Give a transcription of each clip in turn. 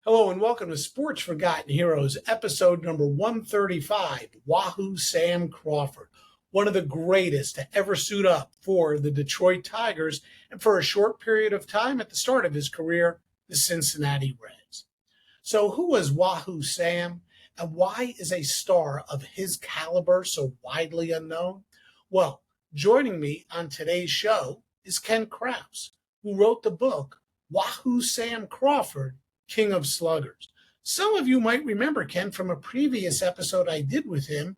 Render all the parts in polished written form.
Hello and welcome to Sports Forgotten Heroes, episode number 135, Wahoo Sam Crawford, one of the greatest to ever suit up for the Detroit Tigers and for a short period of time at the start of his career, the Cincinnati Reds. So who was Wahoo Sam and why is a star of his caliber so widely unknown? Well, joining me on today's show is Keny Krause, who wrote the book Wahoo Sam Crawford, King of Sluggers. Some of you might remember Ken from a previous episode I did with him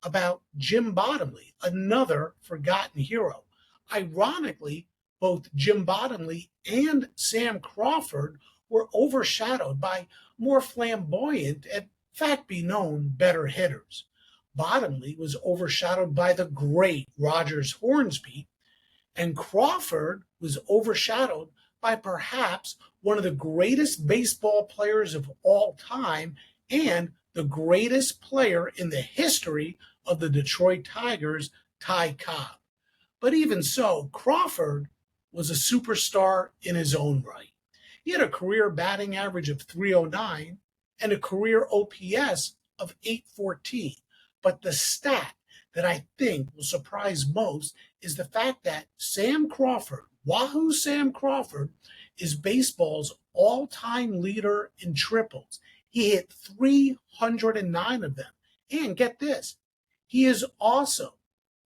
about Jim Bottomley, another forgotten hero. Ironically, both Jim Bottomley and Sam Crawford were overshadowed by more flamboyant and fact-be-known better hitters. Bottomley was overshadowed by the great Rogers Hornsby, and Crawford was overshadowed by perhaps one of the greatest baseball players of all time and the greatest player in the history of the Detroit Tigers, Ty Cobb. But even so, Crawford was a superstar in his own right. He had a career batting average of 309 and a career OPS of 814. But the stat that I think will surprise most is the fact that Sam Crawford, Wahoo Sam Crawford, is baseball's all-time leader in triples. He hit 309 of them. And get this, he is also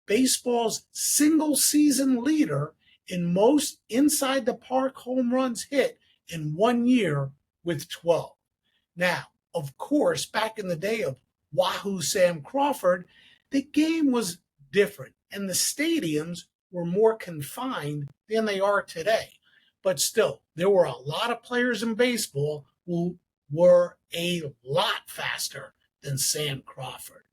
baseball's single-season leader in most inside-the-park home runs hit in 1 year with 12. Now, of course, back in the day of Wahoo Sam Crawford, the game was different and the stadiums were more confined than they are today. But still, there were a lot of players in baseball who were a lot faster than Sam Crawford.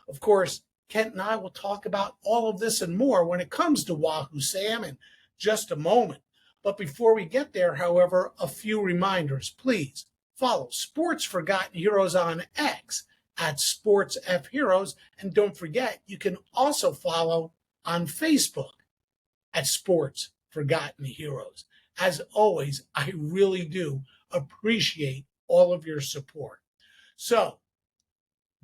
Of course, Kent and I will talk about all of this and more when it comes to Wahoo Sam in just a moment. But before we get there, however, a few reminders. Please follow Sports Forgotten Heroes on X at SportsFHeroes. And don't forget, you can also follow on Facebook at Sports Forgotten Heroes. As always, I really do appreciate all of your support. So,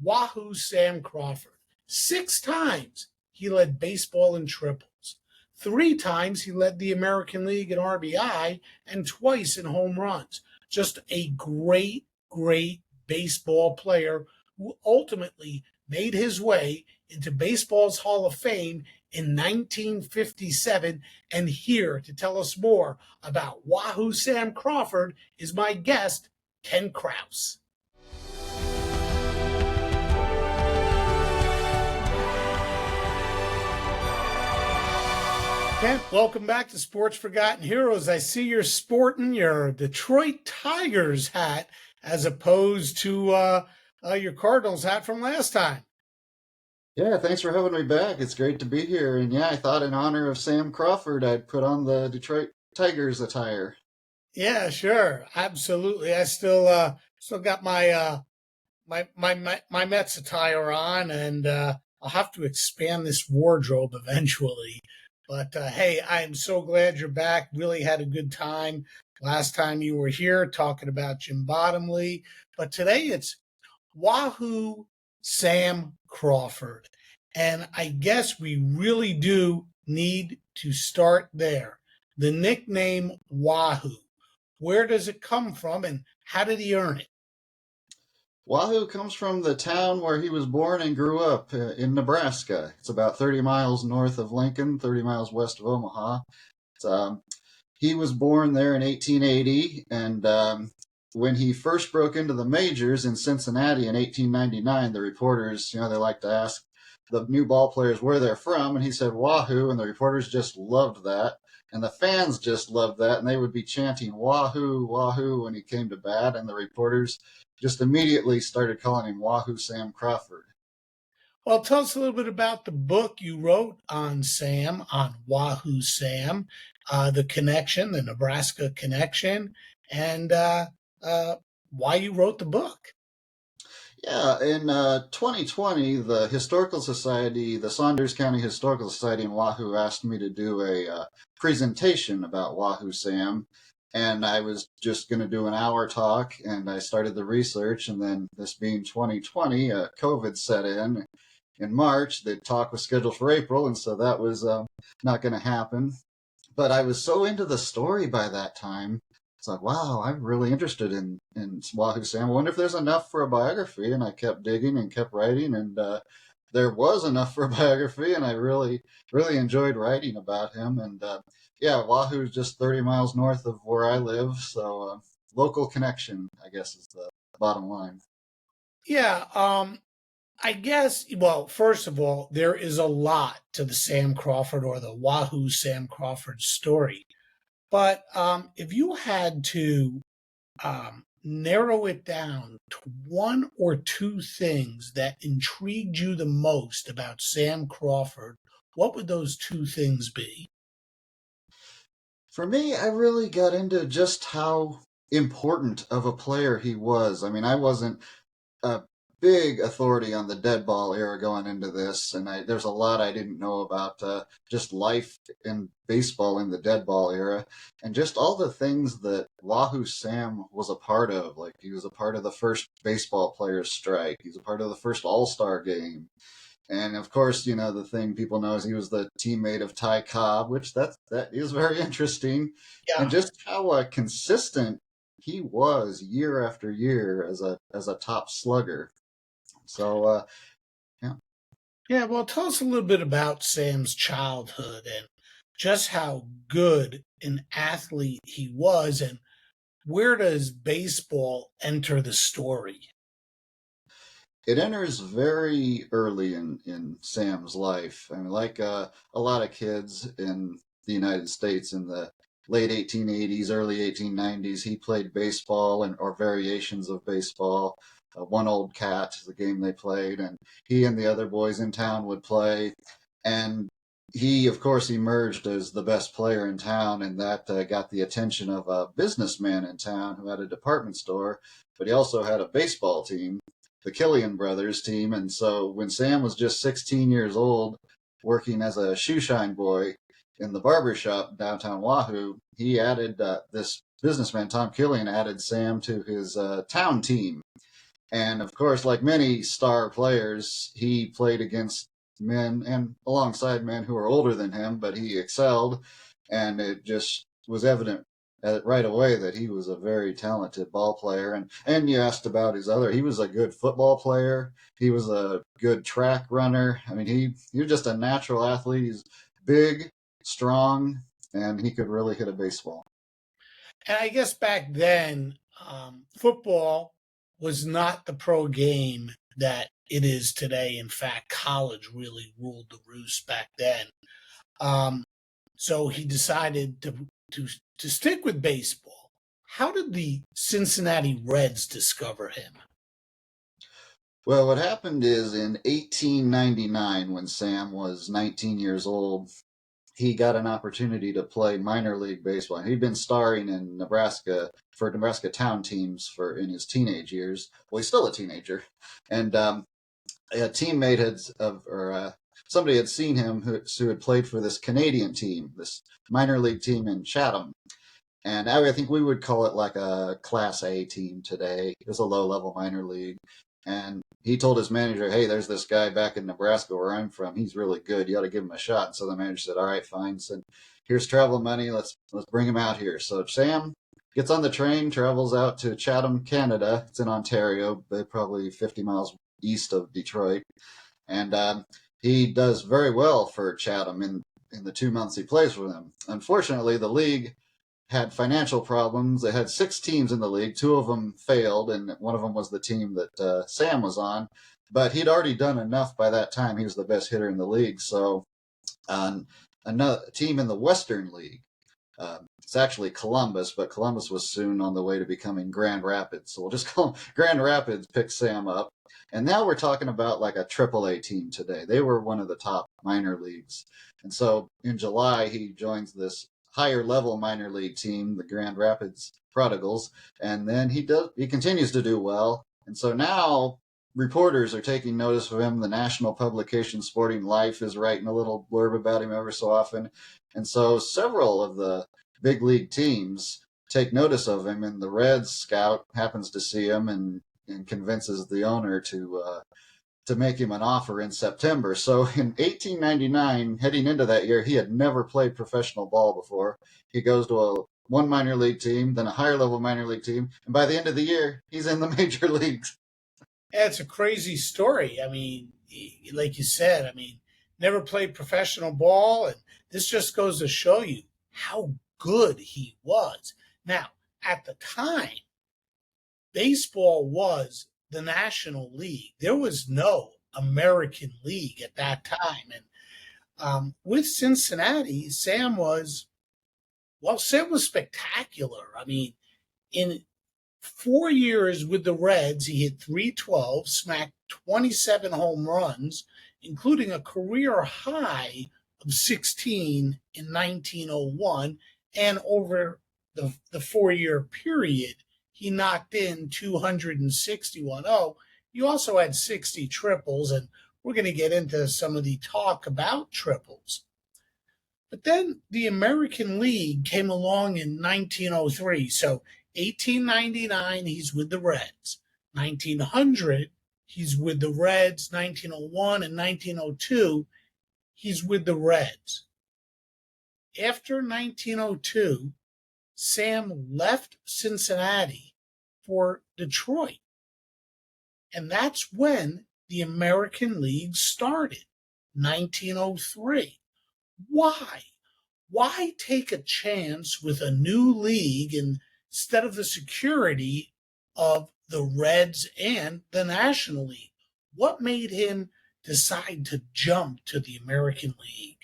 Wahoo Sam Crawford. 6 times he led baseball in triples. 3 times he led the American League in RBI and twice in home runs. Just a great, great baseball player who ultimately made his way into baseball's Hall of Fame in 1957. And here to tell us more about Wahoo Sam Crawford is my guest, Keny Krause. Kent, welcome back to Sports Forgotten Heroes. I see you're sporting your Detroit Tigers hat as opposed to your Cardinals hat from last time. Yeah, thanks for having me back. It's great to be here. And yeah, I thought in honor of Sam Crawford, I'd put on the Detroit Tigers attire. Yeah, sure, absolutely. I still got my Mets attire on, and I'll have to expand this wardrobe eventually. But hey, I am so glad you're back. Really had a good time last time you were here talking about Jim Bottomley. But today it's Wahoo Sam Crawford. And I guess we really do need to start there. The nickname Wahoo. Where does it come from and how did he earn it? Wahoo comes from the town where he was born and grew up in Nebraska. It's about 30 miles north of Lincoln, 30 miles west of Omaha. He was born there in 1880, and when he first broke into the majors in Cincinnati in 1899, the reporters, they like to ask the new ball players where they're from, and he said Wahoo, and the reporters just loved that, and the fans just loved that, and they would be chanting Wahoo, Wahoo when he came to bat, and the reporters just immediately started calling him Wahoo Sam Crawford. Well, tell us a little bit about the book you wrote on Sam, on Wahoo Sam, the connection, the Nebraska connection, and why you wrote the book. Yeah, in 2020, the Historical Society, the Saunders County Historical Society in Wahoo asked me to do a presentation about Wahoo Sam. And I was just going to do an hour talk, and I started the research. And then, this being 2020, COVID set in March. The talk was scheduled for April, and so that was not going to happen. But I was so into the story by that time. It's like, wow, I'm really interested in Wahoo Sam. I wonder if there's enough for a biography. And I kept digging and kept writing, and there was enough for a biography, and I really, really enjoyed writing about him. And yeah, Wahoo's just 30 miles north of where I live, so local connection, I guess, is the bottom line. Yeah, I guess, well, first of all, there is a lot to the Sam Crawford or the Wahoo Sam Crawford story. But if you had to narrow it down to one or two things that intrigued you the most about Sam Crawford, what would those two things be? For me, I really got into just how important of a player he was. I mean, I wasn't a big authority on the dead ball era going into this, and there's a lot I didn't know about just life in baseball in the dead ball era, and just all the things that Wahoo Sam was a part of. Like, he was a part of the first baseball players strike. He's a part of the first All-Star game. And of course, the thing people know is he was the teammate of Ty Cobb, which that is very interesting, and Yeah. just how consistent he was year after year as a top slugger. So yeah, Yeah, well, tell us a little bit about Sam's childhood and just how good an athlete he was, and where does baseball enter the story? it enters very early in Sam's life. I mean, like a lot of kids in the United States in the late 1880s, early 1890s, he played baseball and or variations of baseball. One Old Cat is the game they played, and he and the other boys in town would play. And he, of course, emerged as the best player in town, and that got the attention of a businessman in town who had a department store, but he also had a baseball team, the Killian brothers team. And so when Sam was just 16 years old, working as a shoeshine boy in the barber shop downtown Wahoo, he added this businessman, Tom Killian, added Sam to his town team. And of course, like many star players, he played against men and alongside men who were older than him, but he excelled. And it just was evident right away that he was a very talented ball player. And you asked about he was a good football player. He was a good track runner. I mean, he was just a natural athlete. He's big, strong, and he could really hit a baseball. And I guess back then, football was not the pro game that it is today. In fact, college really ruled the roost back then. Um, so he decided to stick with baseball. How did the Cincinnati Reds discover him? Well, what happened is in 1899, when Sam was 19 years old, he got an opportunity to play minor league baseball. He'd been starring in Nebraska for Nebraska town teams in his teenage years. Well, he's still a teenager, and a teammate somebody had seen him who had played for this Canadian team, this minor league team in Chatham. And I think we would call it like a Class A team today. It was a low-level minor league. And he told his manager, hey, there's this guy back in Nebraska where I'm from. He's really good. You ought to give him a shot. And so the manager said, all right, fine. Said, here's travel money. Let's bring him out here. So Sam gets on the train, travels out to Chatham, Canada. It's in Ontario, probably 50 miles east of Detroit. And he does very well for Chatham in the 2 months he plays for them. Unfortunately, the league had financial problems. They had 6 teams in the league. 2 of them failed, and one of them was the team that Sam was on. But he'd already done enough by that time. He was the best hitter in the league. So another team in the Western League, it's actually Columbus, but Columbus was soon on the way to becoming Grand Rapids. So we'll just call them Grand Rapids, picked Sam up. And now we're talking about like a AAA team today. They were one of the top minor leagues. And so in July, he joins this higher level minor league team, the Grand Rapids Prodigals, and then he continues to do well. And so now reporters are taking notice of him. The national publication Sporting Life is writing a little blurb about him ever so often. And so several of the big league teams take notice of him, and the Reds scout happens to see him and convinces the owner to make him an offer in September. So in 1899, heading into that year, he had never played professional ball before. He goes to one minor league team, then a higher level minor league team, and by the end of the year, he's in the major leagues. Yeah, it's a crazy story. I mean, like you said, I mean, never played professional ball, and this just goes to show you how good he was. Now, at the time, baseball was the National League. There was no American League at that time. And with Cincinnati, Sam was spectacular. I mean, in 4 years with the Reds, he hit 312, smacked 27 home runs, including a career high of 16 in 1901. And over the 4 year period, he knocked in 261. Oh, you also had 60 triples, and we're going to get into some of the talk about triples. But then the American League came along in 1903. So 1899, he's with the Reds. 1900, he's with the Reds. 1901 and 1902, he's with the Reds. After 1902, Sam left Cincinnati for Detroit. And that's when the American League started, 1903. Why? Why take a chance with a new league instead of the security of the Reds and the National League? What made him decide to jump to the American League?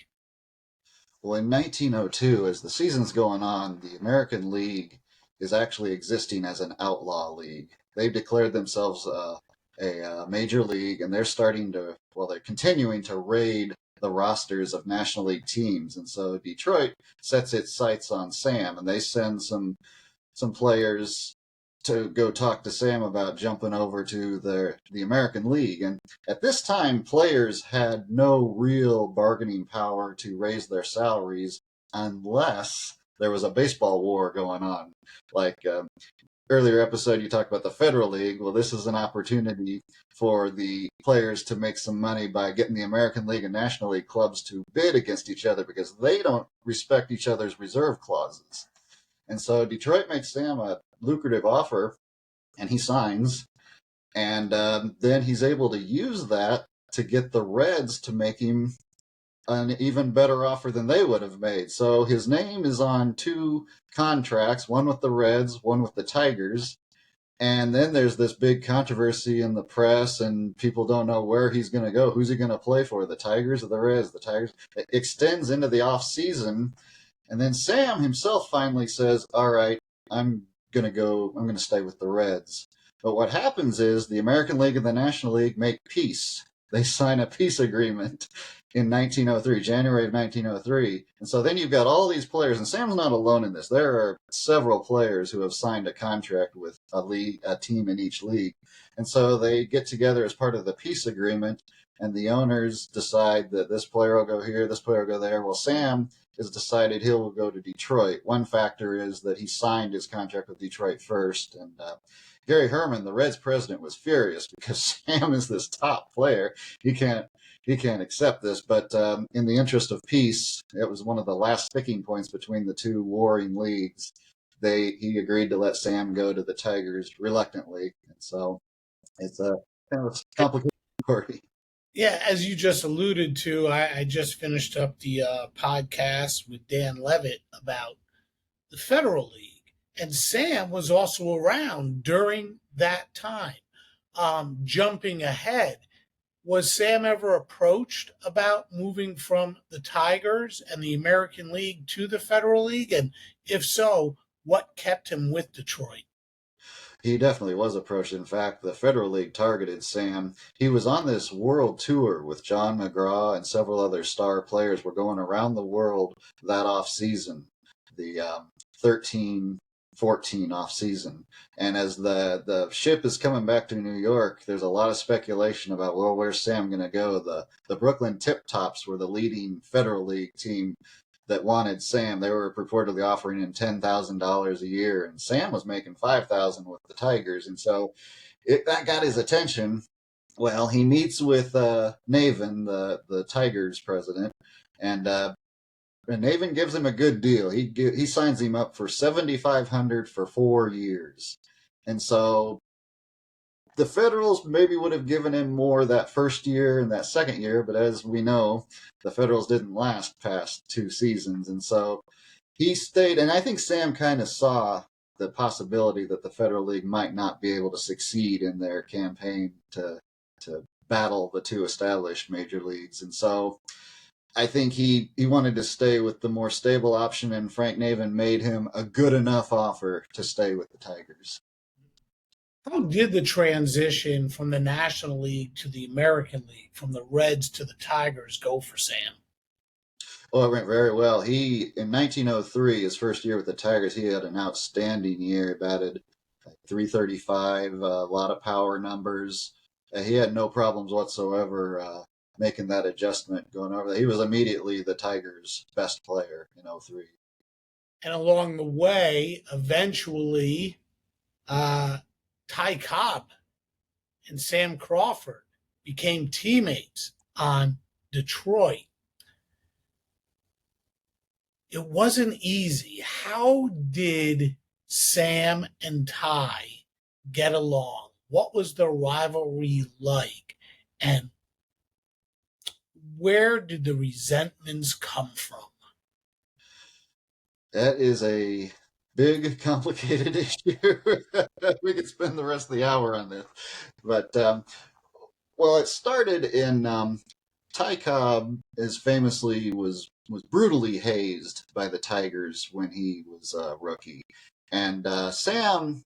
Well, in 1902, as the season's going on, the American League is actually existing as an outlaw league. They've declared themselves a major league, and they're continuing to raid the rosters of National League teams. And so Detroit sets its sights on Sam, and they send some players to go talk to Sam about jumping over to the American League. And at this time, players had no real bargaining power to raise their salaries unless there was a baseball war going on. Like earlier episode, you talked about the Federal League. Well, this is an opportunity for the players to make some money by getting the American League and National League clubs to bid against each other because they don't respect each other's reserve clauses. And so Detroit makes Sam a lucrative offer, and he signs. And then he's able to use that to get the Reds to make him an even better offer than they would have made. So his name is on two contracts, one with the Reds, one with the Tigers. And then there's this big controversy in the press, and people don't know where he's going to go. Who's he going to play for, the Tigers or the Reds? The Tigers. It extends into the off season. And then Sam himself finally says, all right, I'm going to stay with the Reds. But what happens is the American League and the National League make peace. They sign a peace agreement in 1903, January of 1903. And so then you've got all these players, and Sam's not alone in this. There are several players who have signed a contract with a team in each league. And so they get together as part of the peace agreement, and the owners decide that this player will go here, this player will go there. Well, Sam has decided he'll go to Detroit. One factor is that he signed his contract with Detroit first. And Gary Herman, the Reds president, was furious because Sam is this top player. He can't accept this. But in the interest of peace, it was one of the last sticking points between the two warring leagues. He agreed to let Sam go to the Tigers reluctantly. And so it's a kind of complicated story. Yeah, as you just alluded to, I just finished up the podcast with Dan Levitt about the Federal League. And Sam was also around during that time. Jumping ahead, was Sam ever approached about moving from the Tigers and the American League to the Federal League? And if so, what kept him with Detroit? He definitely was approached. In fact, the Federal League targeted Sam. He was on this world tour with John McGraw and several other star players. Were going around the world that off season, the 13-14 off season. And as the ship is coming back to New York, there's a lot of speculation about, well, where's Sam going to go? The Brooklyn Tip Tops were the leading Federal League team that wanted Sam. They were purportedly offering him $10,000 a year, and Sam was making $5,000 with the Tigers, and so that got his attention. Well, he meets with Navin, the Tigers president, and Navin gives him a good deal. He signs him up for $7,500 for 4 years, and so the Federals maybe would have given him more that first year and that second year, but as we know, the Federals didn't last past 2 seasons, and so he stayed. And I think Sam kind of saw the possibility that the Federal League might not be able to succeed in their campaign to battle the 2 established major leagues, and so I think he wanted to stay with the more stable option, and Frank Navin made him a good enough offer to stay with the Tigers. How did the transition from the National League to the American League, from the Reds to the Tigers, go for Sam? Well, it went very well. In 1903, his first year with the Tigers, he had an outstanding year. He batted .335, a lot of power numbers. He had no problems whatsoever making that adjustment going over there. He was immediately the Tigers' best player in '03. And along the way, eventually, Ty Cobb and Sam Crawford became teammates on Detroit. It wasn't easy. How did Sam and Ty get along? What was the rivalry like? And where did the resentments come from? That is a big, complicated issue. We could spend the rest of the hour on this. But, well, it started in Ty Cobb, as famously was brutally hazed by the Tigers when he was a rookie. And Sam,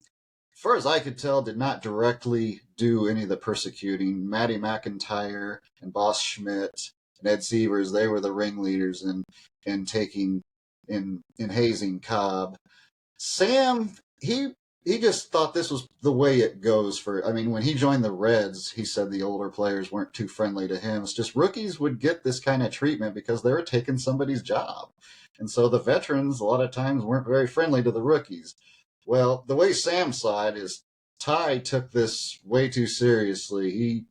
as far as I could tell, did not directly do any of the persecuting. Matty McIntyre and Boss Schmidt and Ed Severs, they were the ringleaders in hazing Cobb. Sam, he just thought this was the way it goes when he joined the Reds, he said the older players weren't too friendly to him. It's just rookies would get this kind of treatment because they were taking somebody's job. And so the veterans, a lot of times, weren't very friendly to the rookies. Well, the way Sam saw it is Ty took this way too seriously. He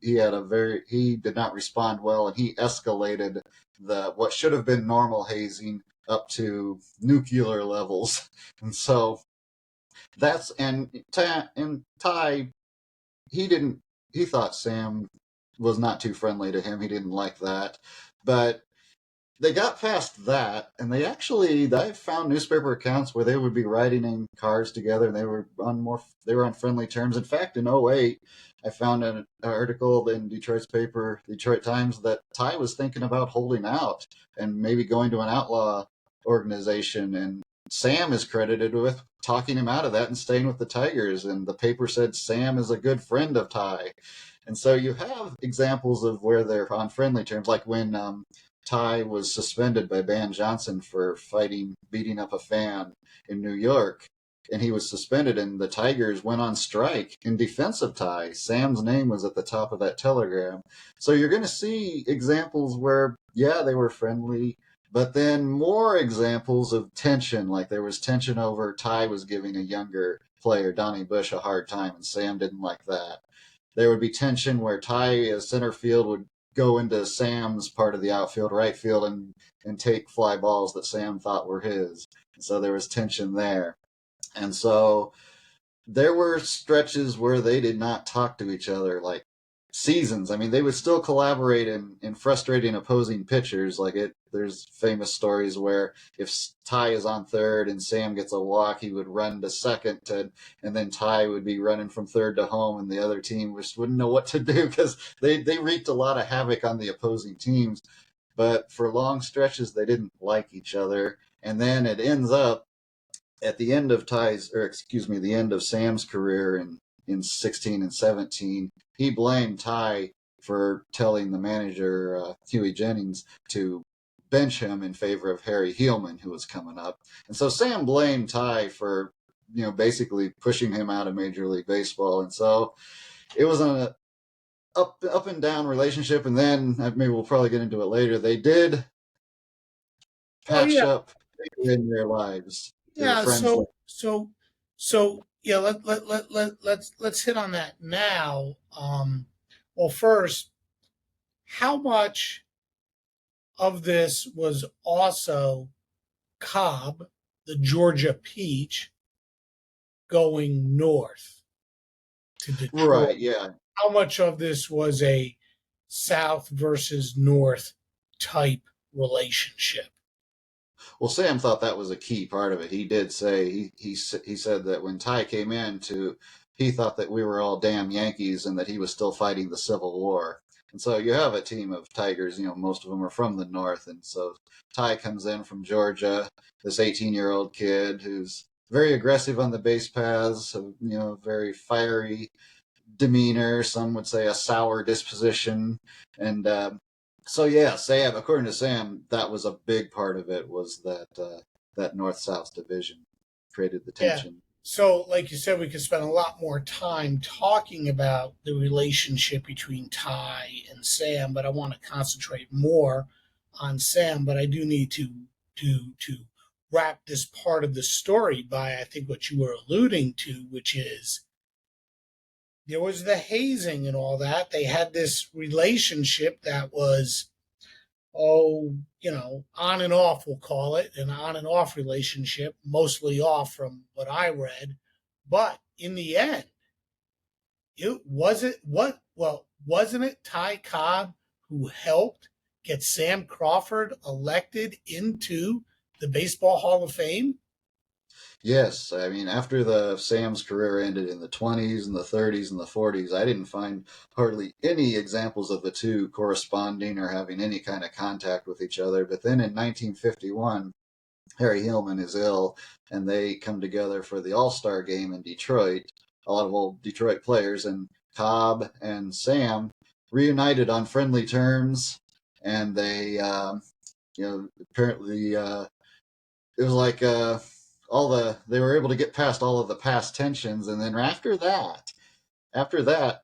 did not respond well, and he escalated what should have been normal hazing up to nuclear levels. And so Ty, he thought Sam was not too friendly to him. He didn't like that. But they got past that, and I found newspaper accounts where they would be riding in cars together, and they were on friendly terms. In fact, in '08, I found an article in Detroit's paper, Detroit Times, that Ty was thinking about holding out and maybe going to an outlaw organization, and Sam is credited with talking him out of that and staying with the Tigers, and the paper said Sam is a good friend of Ty. And so you have examples of where they're on friendly terms, like when Ty was suspended by Ban Johnson for beating up a fan in New York, and he was suspended, and the Tigers went on strike in defense of Ty. Sam's name was at the top of that telegram. So you're going to see examples where, yeah, they were friendly, but then more examples of tension, like there was tension over Ty was giving a younger player, Donnie Bush, a hard time, and Sam didn't like that. There would be tension where Ty, as center field, would go into Sam's part of the outfield, right field, and take fly balls that Sam thought were his. So there was tension there. And so there were stretches where they did not talk to each other, like seasons. I mean, they would still collaborate in frustrating opposing pitchers. There's famous stories where if Ty is on third and Sam gets a walk, he would run to second, and then Ty would be running from third to home, and the other team just wouldn't know what to do because they wreaked a lot of havoc on the opposing teams. But for long stretches, they didn't like each other. And then it ends up at the end of the end of Sam's career in 16 and 17, he blamed Ty for telling the manager, Huey Jennings, to bench him in favor of Harry Heilman, who was coming up. And so Sam blamed Ty for, basically pushing him out of Major League Baseball. And so it was an up and down relationship. And then maybe we'll probably get into it later. They did Oh patch yeah, up in their lives through yeah. friends like. So yeah. Let's hit on that now. Well, first, how much of this was also Cobb, the Georgia peach, going north to Detroit? Right, yeah. How much of this was a South versus North type relationship? Well, Sam thought that was a key part of it. He did say he said that when Ty came in, to he thought that we were all damn Yankees and that he was still fighting the Civil War. And so you have a team of Tigers. Most of them are from the North, and so Ty comes in from Georgia, this 18-year-old kid who's very aggressive on the base paths, very fiery demeanor. Some would say a sour disposition, and so yeah, Sam. According to Sam, that was a big part of it. Was that North-South division created the Yeah. tension? So, like you said, we could spend a lot more time talking about the relationship between Ty and Sam, but I want to concentrate more on Sam. But I do need to wrap this part of the story by I think what you were alluding to, which is there was the hazing and all that. They had this relationship that was, on and off, we'll call it an on and off relationship, mostly off from what I read. But in the end, wasn't it Ty Cobb who helped get Sam Crawford elected into the Baseball Hall of Fame? Yes, I mean after the Sam's career ended in the 20s and the 30s and the 40s, I didn't find hardly any examples of the two corresponding or having any kind of contact with each other. But then in 1951, Harry Hillman is ill, and they come together for the All-Star game in Detroit. A lot of old Detroit players, and Cobb and Sam reunited on friendly terms, and they, apparently, it was like they were able to get past all of the past tensions, and then after that,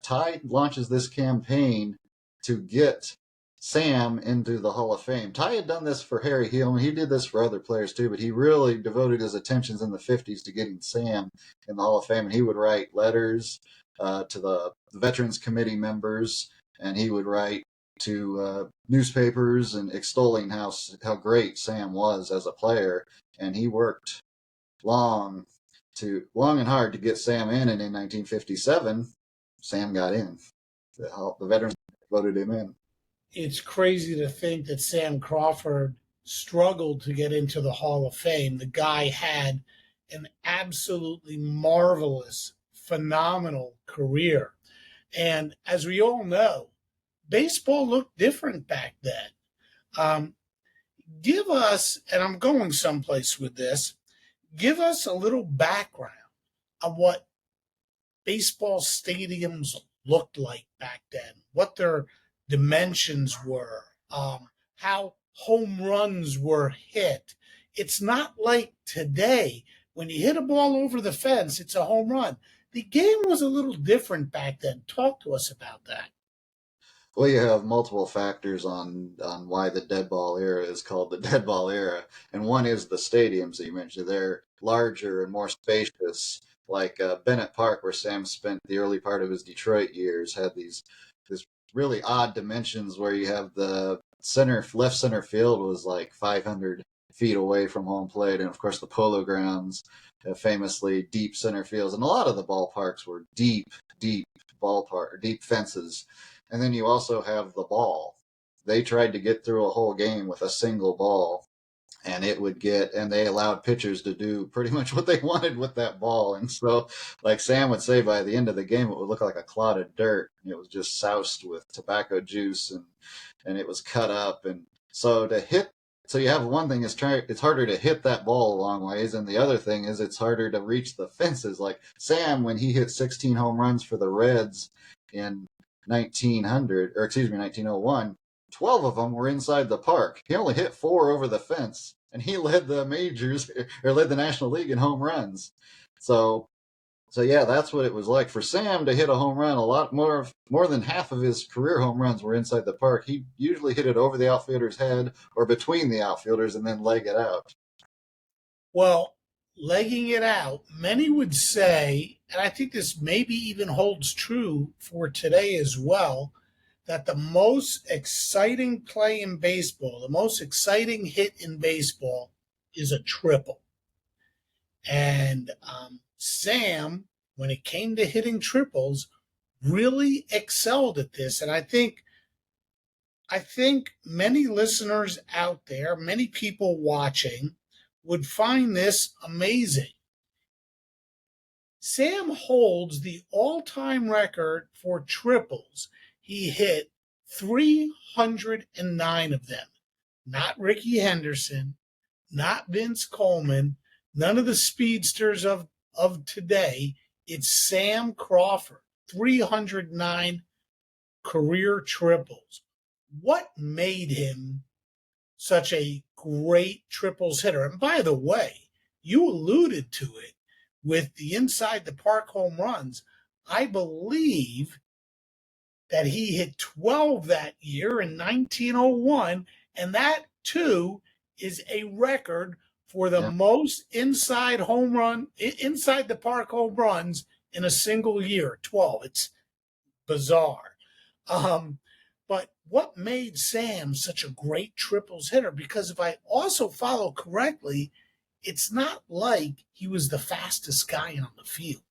Ty launches this campaign to get Sam into the Hall of Fame. Ty had done this for Harry Hillman. He did this for other players too, but he really devoted his attentions in the 50s to getting Sam in the Hall of Fame. And he would write letters to the Veterans Committee members, and he would write to newspapers and extolling how great Sam was as a player. And he worked long and hard to get Sam in, and in 1957, Sam got in. The veterans voted him in. It's crazy to think that Sam Crawford struggled to get into the Hall of Fame. The guy had an absolutely marvelous, phenomenal career. And as we all know, baseball looked different back then. Um, Give us, and I'm going someplace with this, give us a little background on what baseball stadiums looked like back then, what their dimensions were, how home runs were hit. It's not like today. When you hit a ball over the fence, it's a home run. The game was a little different back then. Talk to us about that. Well, you have multiple factors on why the dead ball era is called the dead ball era, and one is the stadiums that you mentioned. They're larger and more spacious, like Bennett Park, where Sam spent the early part of his Detroit years, had this really odd dimensions where you have the left center field was like 500 feet away from home plate, and of course the Polo Grounds, famously deep center fields, and a lot of the ballparks were deep deep fences. And then you also have the ball. They tried to get through a whole game with a single ball, and they allowed pitchers to do pretty much what they wanted with that ball. And so, like Sam would say, by the end of the game, it would look like a clod of dirt. It was just soused with tobacco juice, and it was cut up. And so you have one thing it's harder to hit that ball a long ways, and the other thing is it's harder to reach the fences. Like Sam, when he hit 16 home runs for the Reds in 1901, 12 of them were inside the park. He only hit 4 over the fence, and he led the majors, or led the National League in home runs. So So yeah, that's what it was like for Sam to hit a home run. A lot more than half of his career home runs were inside the park. He usually hit it over the outfielder's head or between the outfielders and then leg it out. Well, legging it out, many would say, and I think this maybe even holds true for today as well, that the most exciting play in baseball, the most exciting hit in baseball is a triple. And Sam, when it came to hitting triples, really excelled at this. And I think many listeners out there, many people watching, would find this amazing. Sam holds the all-time record for triples. He hit 309 of them. Not Ricky Henderson, not Vince Coleman, none of the speedsters of today. It's Sam Crawford, 309 career triples. What made him such a great triples hitter? And by the way, you alluded to it with the inside the park home runs. I believe that he hit 12 that year in 1901, and that too is a record for the Yeah. most inside the park home runs in a single year. 12. It's bizarre. Um, but what made Sam such a great triples hitter? Because if I also follow correctly, it's not like he was the fastest guy on the field.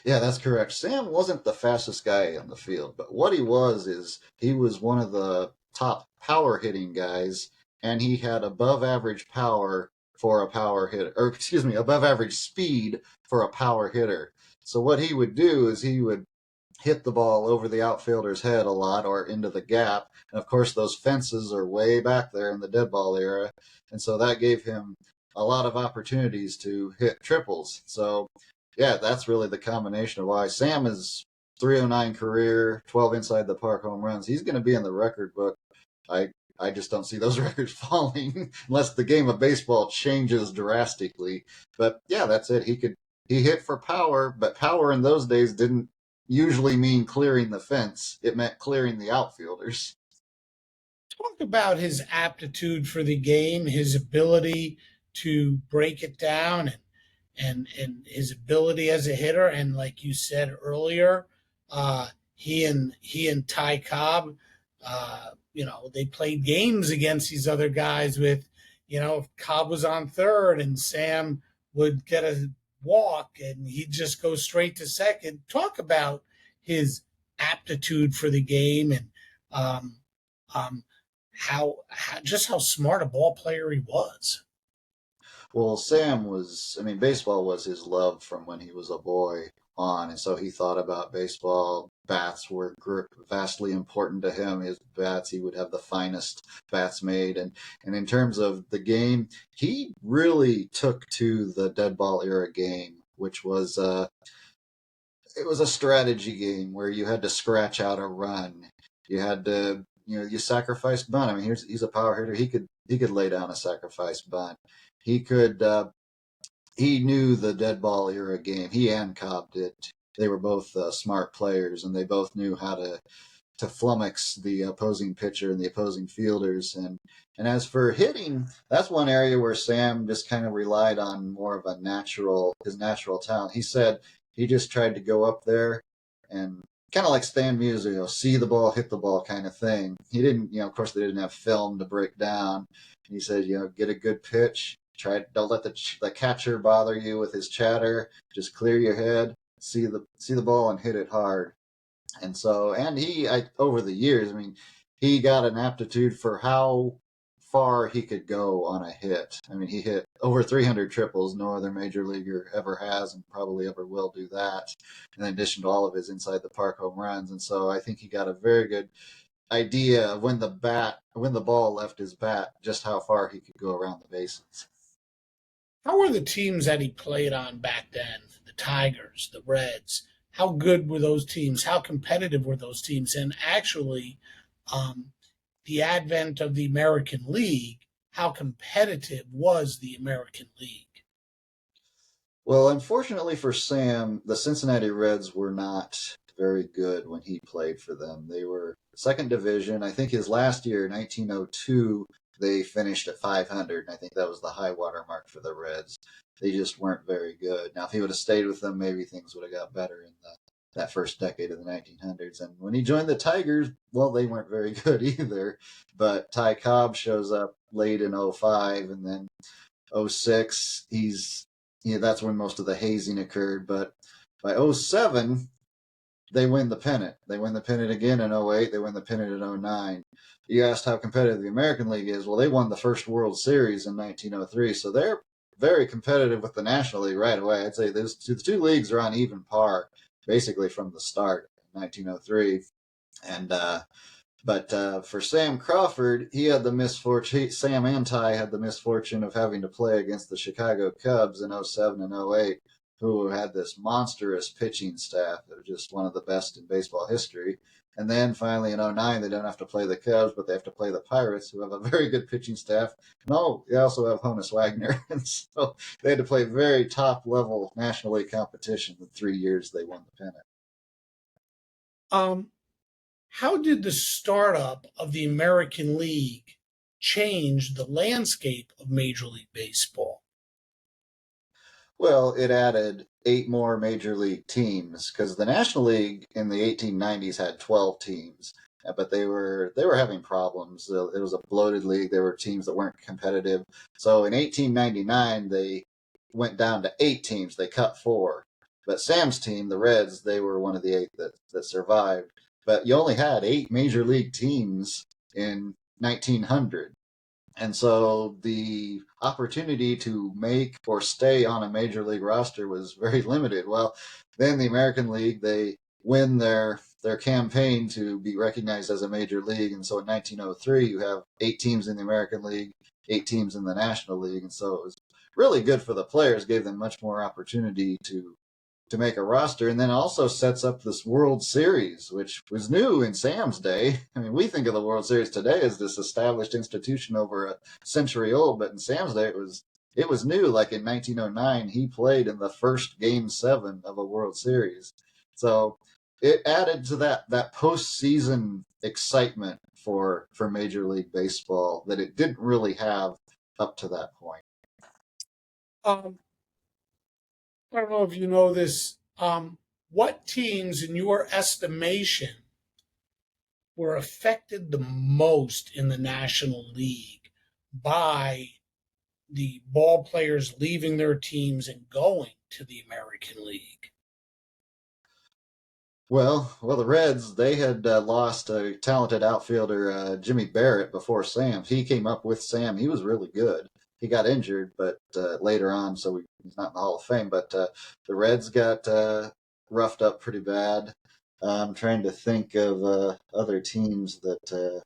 Yeah, that's correct. Sam wasn't the fastest guy on the field, but what he was is he was one of the top power hitting guys, and he had above average power for a power hitter, or excuse me, above average speed for a power hitter. So what he would do is he would hit the ball over the outfielder's head a lot or into the gap. And of course, those fences are way back there in the dead ball era. And so that gave him a lot of opportunities to hit triples. So, yeah, that's really the combination of why Sam is 309 career, 12 inside the park home runs. He's going to be in the record book. I I just don't see those records falling unless the game of baseball changes drastically. But yeah, that's it. He hit for power, but power in those days didn't usually mean clearing the fence. It meant clearing the outfielders. Talk about his aptitude for the game, his ability to break it down, and his ability as a hitter. And like you said earlier, he and Ty Cobb, they played games against these other guys with, if Cobb was on third and Sam would get a walk and he'd just go straight to second. Talk about his aptitude for the game and um, um, how smart a ball player he was. Well, Sam was, I mean, baseball was his love from when he was a boy on, and so he thought about baseball. Bats were vastly important to him. His bats, he would have the finest bats made, and in terms of the game, he really took to the dead ball era game, which was it was a strategy game where you had to scratch out a run. You had to, you sacrificed bunt. I mean, he's a power hitter. He could lay down a sacrifice bunt. He could. He knew the dead ball era game. He and Cobb did. They were both smart players, and they both knew how to flummox the opposing pitcher and the opposing fielders. And as for hitting, that's one area where Sam just kind of relied on more of his natural talent. He said he just tried to go up there and kind of like Stan Musial, see the ball, hit the ball kind of thing. He didn't, of course they didn't have film to break down. He said, get a good pitch. Don't let the catcher bother you with his chatter. Just clear your head, see the ball, and hit it hard. And so, over the years, I mean, he got an aptitude for how far he could go on a hit. I mean, he hit over 300 triples. No other major leaguer ever has, and probably ever will do that. In addition to all of his inside the park home runs, and so I think he got a very good idea of when the ball left his bat, just how far he could go around the bases. How were the teams that he played on back then? The Tigers, the Reds. How good were those teams? How competitive were those teams? And actually, um, the advent of the American League, how competitive was the American League? Well, unfortunately for Sam, the Cincinnati Reds were not very good when he played for them. They were second division. I think his last year, 1902, they finished at 500. And I think that was the high water mark for the Reds. They just weren't very good. Now, if he would have stayed with them, maybe things would have got better in that first decade of the 1900s. And when he joined the Tigers, well, they weren't very good either. But Ty Cobb shows up late in '05, and then '06, that's when most of the hazing occurred. But by '07, they win the pennant. They win the pennant again in '08. They win the pennant in '09. You asked how competitive the American League is. Well, they won the first World Series in 1903, so they're very competitive with the National League right away. I'd say the two leagues are on even par basically from the start in 1903. And but for Sam Crawford, he had the misfortune. Sam and Ty had the misfortune of having to play against the Chicago Cubs in '07 and '08, who had this monstrous pitching staff that was just one of the best in baseball history. And then finally in '09, they don't have to play the Cubs, but they have to play the Pirates, who have a very good pitching staff. No, they also have Honus Wagner. And so they had to play very top level National League competition. The 3 years they won the pennant. Um, how did the startup of the American League change the landscape of Major League Baseball? Well, it added 8 more major league teams because the National League in the 1890s had 12 teams, but they were having problems. It was a bloated league. There were teams that weren't competitive. So in 1899, they went down to 8 teams. They cut 4. But Sam's team, the Reds, they were one of the 8 that survived. But you only had 8 major league teams in 1900. And so the opportunity to make or stay on a major league roster was very limited. Well, then the American League, they win their campaign to be recognized as a major league. And so in 1903, you have 8 teams in the American League, 8 teams in the National League. And so it was really good for the players, gave them much more opportunity to make a roster, and then also sets up this World Series, which was new in Sam's day. I mean, we think of the World Series today as this established institution over a century old, but in Sam's day it was new. Like in 1909, he played in the first Game 7 of a World Series, so it added to that postseason excitement for Major League Baseball that it didn't really have up to that point. Um, I don't know if you know this. What teams, in your estimation, were affected the most in the National League by the ball players leaving their teams and going to the American League? Well, the Reds, they had lost a talented outfielder, Jimmy Barrett, before Sam. He came up with Sam. He was really good. He got injured, but later on, so he's not in the Hall of Fame. But the Reds got roughed up pretty bad. I'm trying to think of other teams that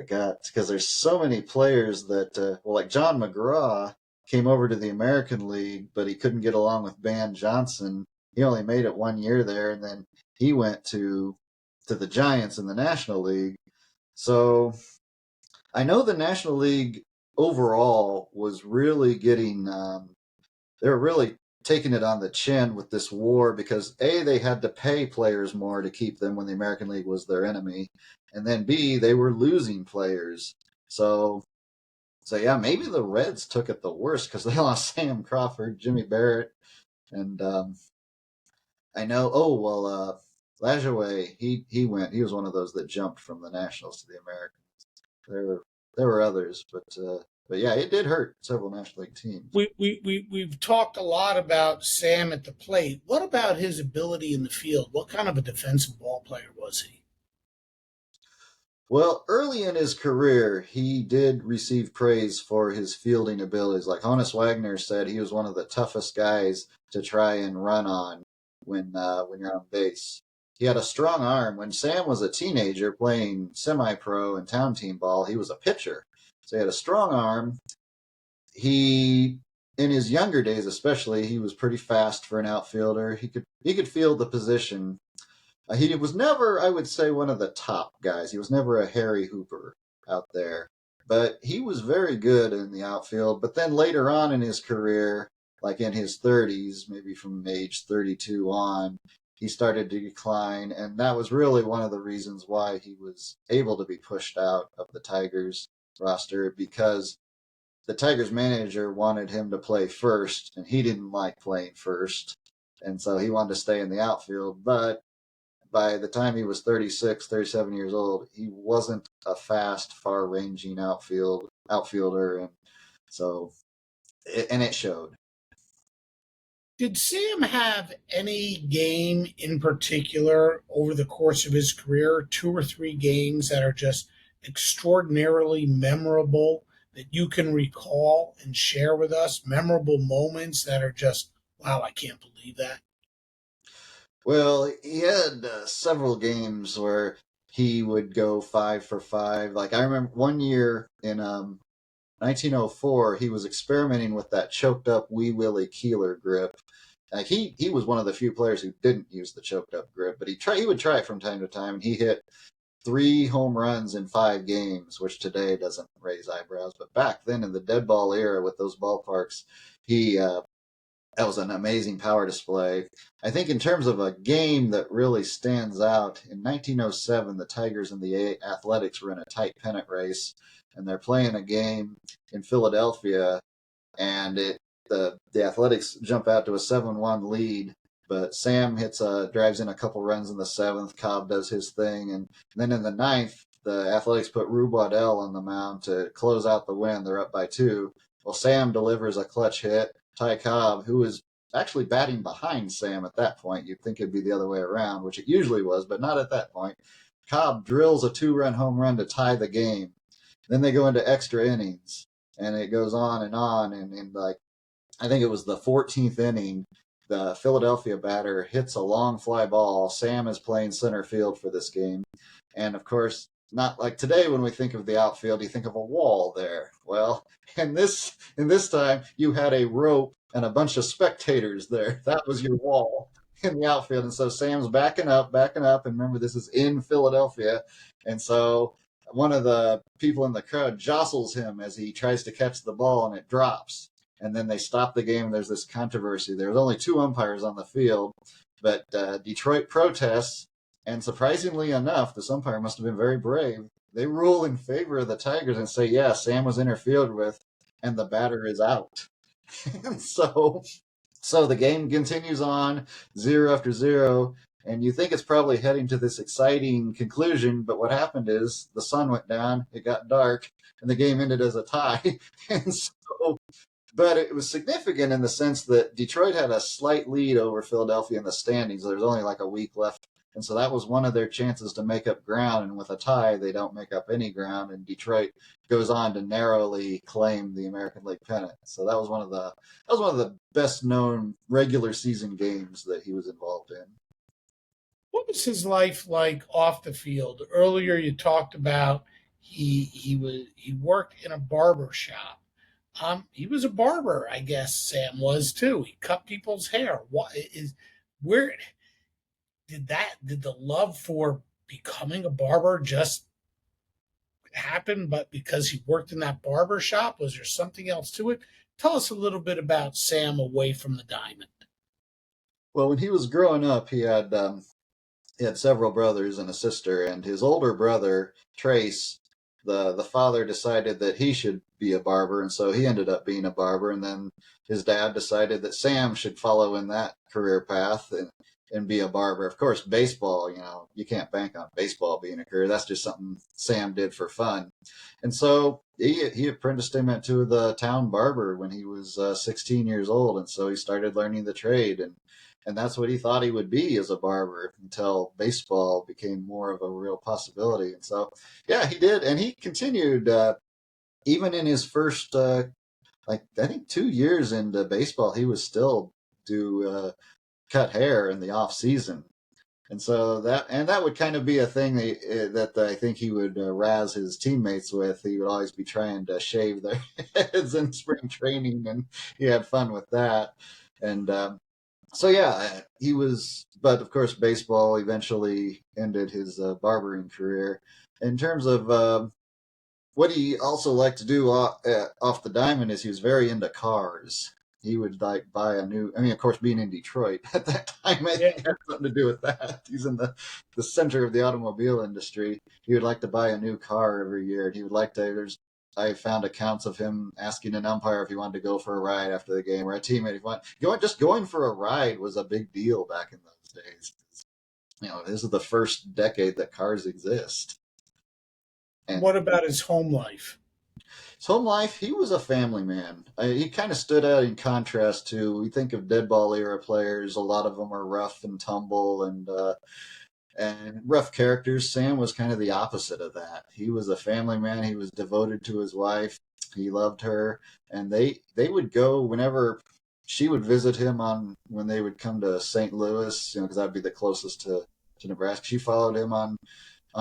got, because there's so many players that like John McGraw came over to the American League, but he couldn't get along with Van Johnson. He only made it 1 year there, and then he went to the Giants in the National League. So I know the National League overall was really getting they were really taking it on the chin with this war because A, they had to pay players more to keep them when the American League was their enemy, and then B, they were losing players. So yeah, maybe the Reds took it the worst because they lost Sam Crawford, Jimmy Barrett, and I know. Oh well, Lajoie, he went. He was one of those that jumped from the Nationals to the Americans. There were others, but yeah, it did hurt several National League teams. We've talked a lot about Sam at the plate. What about his ability in the field? What kind of a defensive ball player was he? Well, early in his career, he did receive praise for his fielding abilities. Like Honus Wagner said, he was one of the toughest guys to try and run on when you're on base. He had a strong arm. When Sam was a teenager playing semi-pro and town team ball, he was a pitcher. So he had a strong arm. He, in his younger days especially, he was pretty fast for an outfielder. He could field the position. He was never, I would say, one of the top guys. He was never a Harry Hooper out there, but he was very good in the outfield. But then later on in his career, like in his 30s, maybe from age 32 on, he started to decline, and that was really one of the reasons why he was able to be pushed out of the Tigers roster, because the Tigers manager wanted him to play first, and he didn't like playing first, and so he wanted to stay in the outfield. But by the time he was 36, 37 years old, he wasn't a fast, far-ranging outfielder, and so it showed. Did Sam have any game in particular over the course of his career, two or three games that are just extraordinarily memorable that you can recall and share with us? Memorable moments that are just, wow, I can't believe that. Well, he had several games where he would go 5 for 5. Like I remember one year in 1904, he was experimenting with that choked up Wee Willie Keeler grip. Like he was one of the few players who didn't use the choked up grip, but he would try it from time to time, and he hit 3 home runs in 5 games, which today doesn't raise eyebrows. But back then in the dead ball era with those ballparks, he that was an amazing power display. I think in terms of a game that really stands out, in 1907, the Tigers and the Athletics were in a tight pennant race, and they're playing a game in Philadelphia, and the Athletics jump out to a 7-1 lead, but Sam drives in a couple runs in the 7th. Cobb does his thing, and then in the 9th, the Athletics put Rube Waddell on the mound to close out the win. They're up by 2. Well, Sam delivers a clutch hit. Ty Cobb, who was actually batting behind Sam at that point, you'd think it'd be the other way around, which it usually was, but not at that point. Cobb drills a 2-run home run to tie the game. Then they go into extra innings, and it goes on, and like I think it was the 14th inning, the Philadelphia batter hits a long fly ball. Sam is playing center field for this game, and of course, not like today when we think of the outfield, you think of a wall there. Well, in this time, you had a rope and a bunch of spectators there. That was your wall in the outfield, and so Sam's backing up, and remember this is in Philadelphia, and so one of the people in the crowd jostles him as he tries to catch the ball, and it drops. And then they stop the game. There's this controversy. There was only 2 umpires on the field, but Detroit protests, and surprisingly enough, this umpire must have been very brave. They rule in favor of the Tigers and say, yeah, Sam was interfered with, and the batter is out. And so the game continues on, 0-0, and you think it's probably heading to this exciting conclusion, but what happened is the sun went down, it got dark, and the game ended as a tie. And so, but it was significant in the sense that Detroit had a slight lead over Philadelphia in the standings. There was only like a week left. And so that was one of their chances to make up ground. And with a tie, they don't make up any ground. And Detroit goes on to narrowly claim the American League pennant. So that was one of the best known regular season games that he was involved in. What was his life like off the field? Earlier, you talked about he worked in a barber shop. He was a barber, I guess. Sam was too. He cut people's hair. Where did the love for becoming a barber just happen? But because he worked in that barber shop, was there something else to it? Tell us a little bit about Sam away from the diamond. Well, when he was growing up, he had several brothers and a sister, and his older brother, Trace, the father decided that he should be a barber, and so he ended up being a barber. And then his dad decided that Sam should follow in that career path and be a barber. Of course, baseball, you can't bank on baseball being a career. That's just something Sam did for fun. And so he apprenticed him to the town barber when he was 16 years old, and so he started learning the trade, and that's what he thought he would be as a barber until baseball became more of a real possibility. And so, yeah, he did. And he continued, even in his first, I think 2 years into baseball, he was still cut hair in the off season. And so that would kind of be a thing that I think he would razz his teammates with. He would always be trying to shave their heads in spring training, and he had fun with that. And, so yeah, but of course, baseball eventually ended his barbering career. In terms of what he also liked to do off the diamond is he was very into cars. he would like buy a new. I mean, of course, being in Detroit at that time, I Yeah. think had something to do with that. He's in the center of the automobile industry. He would like to buy a new car every year. He would like to. I found accounts of him asking an umpire if he wanted to go for a ride after the game, or a teammate if he wanted. Just going for a ride was a big deal back in those days. This is the first decade that cars exist. And What about his home life? his home life, he was a family man. He kind of stood out in contrast to, we think of dead ball era players, a lot of them are rough and tumble and rough characters. Sam was kind of the opposite of that. He was a family man. He was devoted to his wife. He loved her, and they would go whenever she would visit him when they would come to St. Louis, because that'd be the closest to Nebraska. She followed him on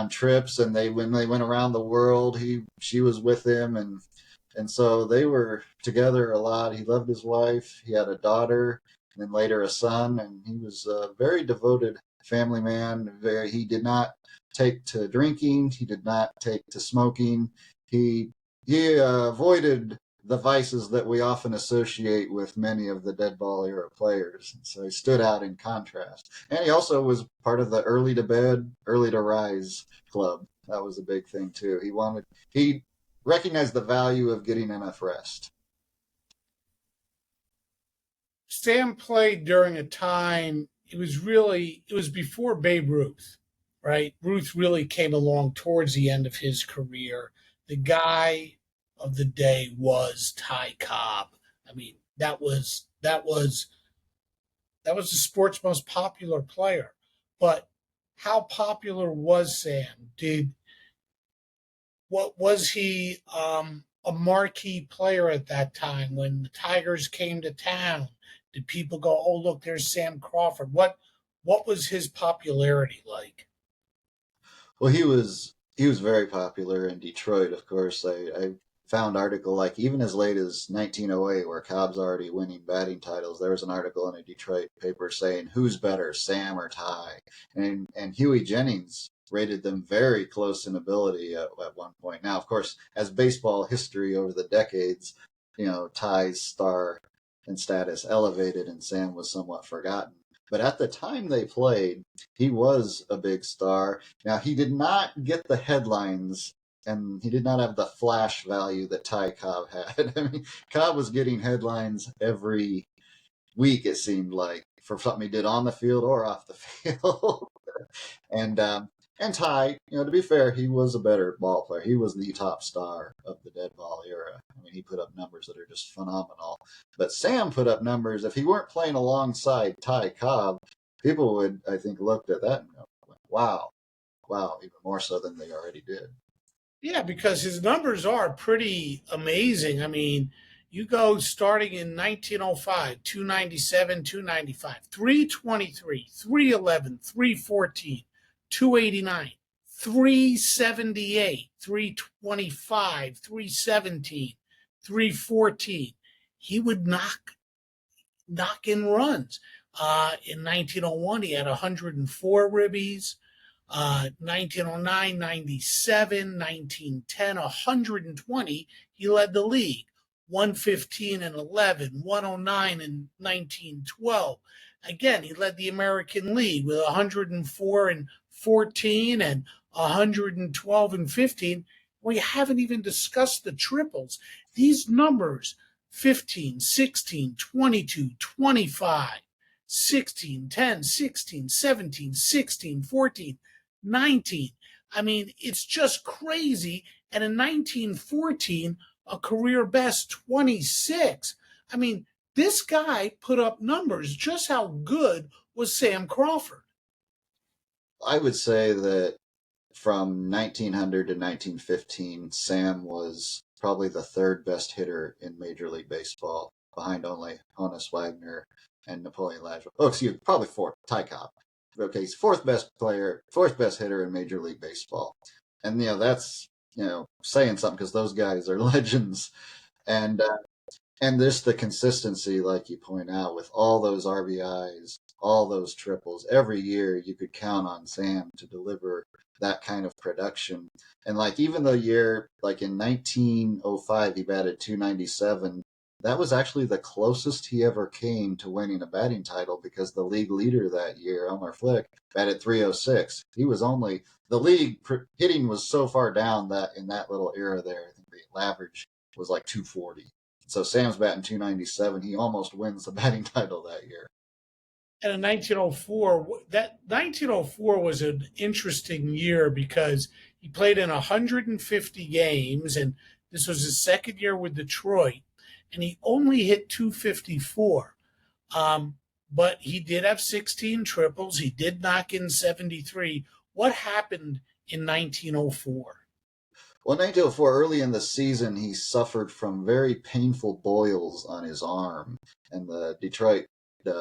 trips, and when they went around the world, she was with him, and so they were together a lot. He loved his wife. He had a daughter, and then later a son, and he was a very devoted family man. He did not take to drinking. He did not take to smoking. He avoided the vices that we often associate with many of the dead ball era players. So he stood out in contrast. And he also was part of the early to bed, early to rise club. That was a big thing too. He recognized the value of getting enough rest. Sam played during a time, it was before Babe Ruth, right? Ruth really came along towards the end of his career. The guy of the day was Ty Cobb. I mean, that was the sport's most popular player. But how popular was Sam? What was he a marquee player at that time when the Tigers came to town? Did people go, "Oh, look, there's Sam Crawford"? What was his popularity like? Well, he was very popular in Detroit, of course. I found article like even as late as 1908, where Cobb's already winning batting titles. There was an article in a Detroit paper saying who's better, Sam or Ty, and Huey Jennings rated them very close in ability at one point. Now, of course, as baseball history over the decades, Ty's star and status elevated, and Sam was somewhat forgotten. But at the time they played, he was a big star. Now, he did not get the headlines, and he did not have the flash value that Ty Cobb had. I mean, Cobb was getting headlines every week, it seemed like, for something he did on the field or off the field. and and Ty, to be fair, he was a better ball player. He was the top star of the dead ball era. I mean, he put up numbers that are just phenomenal. But Sam put up numbers. If he weren't playing alongside Ty Cobb, people would, I think, looked at that and go, wow, wow, even more so than they already did. Yeah, because his numbers are pretty amazing. I mean, you go starting in 1905, 297, 295, 323, 311, 314, 289, 378, 325, 317, 314. He would knock in runs. In 1901, he had 104 ribbies. 1909, 97, 1910, 120, he led the league. 115 and 11, 109 and 1912. Again, he led the American League with 104 and 14 and 112 and 15. We haven't even discussed the triples. These numbers 15, 16, 22, 25, 16, 10, 16, 17, 16, 14, 19. I mean, it's just crazy. And in 1914, a career best 26. I mean, this guy put up numbers. Just how good was Sam Crawford? I would say that from 1900 to 1915, Sam was probably the third best hitter in Major League Baseball, behind only Honus Wagner and Napoleon Lajoie. Oh, excuse me, probably fourth, Ty Cobb. Okay, he's fourth best player, fourth best hitter in Major League Baseball. And, that's, saying something because those guys are legends. And just the consistency, like you point out, with all those RBIs, all those triples, every year you could count on Sam to deliver that kind of production. And like even the year, like in 1905, he batted 297. that was actually the closest he ever came to winning a batting title because the league leader that year, Elmer Flick, batted 306. He was only the league hitting was so far down that in that little era there, I think the average was like 240. So Sam's batting 297. He almost wins the batting title that year. And in 1904, that 1904 was an interesting year because he played in 150 games, and this was his second year with Detroit, and he only hit 254. Um, but he did have 16 triples. He did knock in 73. What happened in 1904? Well, in 1904, early in the season, he suffered from very painful boils on his arm, and the Detroit